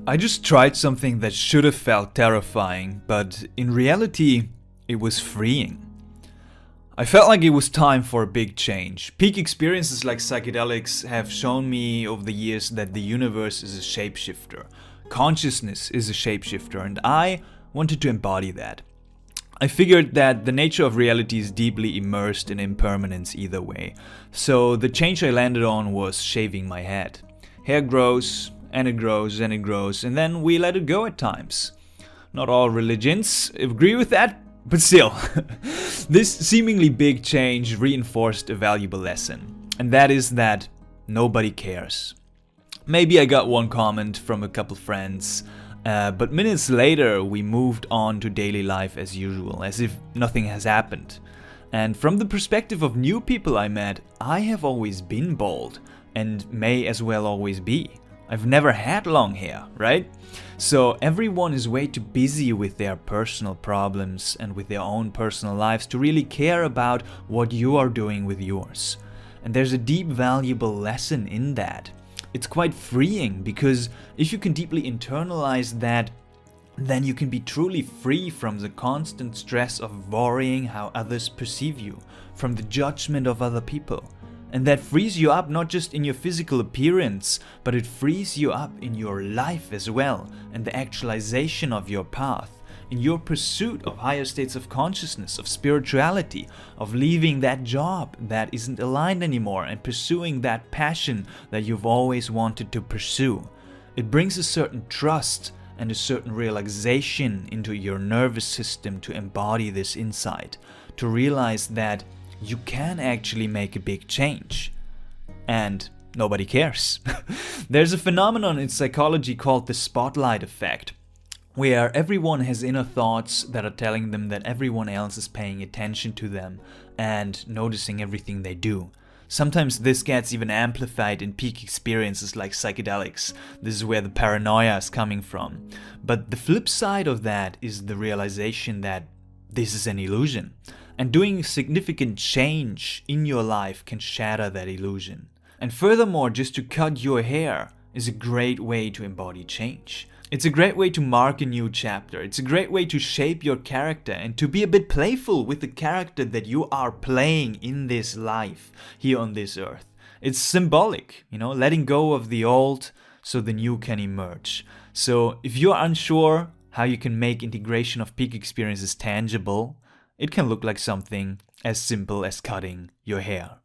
I just tried something that should have felt terrifying, but in reality, it was freeing. I felt like it was time for a big change. Peak experiences like psychedelics have shown me over the years that the universe is a shapeshifter. Consciousness is a shapeshifter, and I wanted to embody that. I figured that the nature of reality is deeply immersed in impermanence either way. So the change I landed on was shaving my head. Hair grows, and it grows, and it grows, and then we let it go at times. Not all religions agree with that, but still. This seemingly big change reinforced a valuable lesson, and that is that nobody cares. Maybe I got one comment from a couple friends, but minutes later we moved on to daily life as usual, as if nothing has happened. And from the perspective of new people I met, I have always been bald, and may as well always be. I've never had long hair, right? So everyone is way too busy with their personal problems and with their own personal lives to really care about what you are doing with yours. And there's a deep, valuable lesson in that. It's quite freeing because if you can deeply internalize that, then you can be truly free from the constant stress of worrying how others perceive you, from the judgment of other people. And that frees you up not just in your physical appearance, but it frees you up in your life as well, and the actualization of your path, in your pursuit of higher states of consciousness, of spirituality, of leaving that job that isn't aligned anymore and pursuing that passion that you've always wanted to pursue. It brings a certain trust and a certain realization into your nervous system to embody this insight, to realize that you can actually make a big change. And nobody cares. There's a phenomenon in psychology called the spotlight effect, where everyone has inner thoughts that are telling them that everyone else is paying attention to them and noticing everything they do. Sometimes this gets even amplified in peak experiences like psychedelics. This is where the paranoia is coming from. But the flip side of that is the realization that this is an illusion. And doing significant change in your life can shatter that illusion. And furthermore, just to cut your hair is a great way to embody change. It's a great way to mark a new chapter. It's a great way to shape your character and to be a bit playful with the character that you are playing in this life here on this earth. It's symbolic, letting go of the old so the new can emerge. So if you're unsure how you can make integration of peak experiences tangible, it can look like something as simple as cutting your hair.